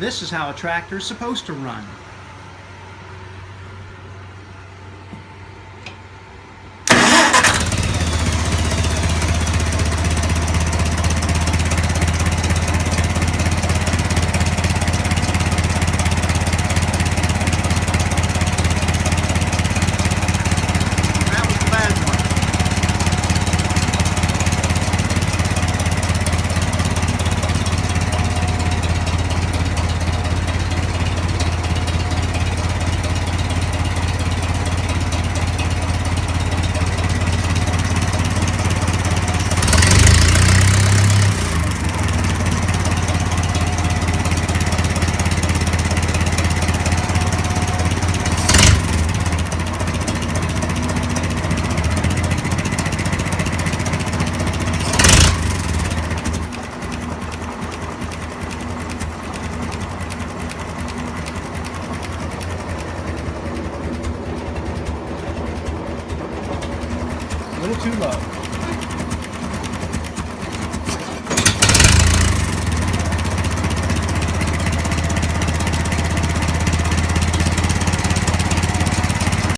This is how a tractor is supposed to run. That was the bad one. A little too low.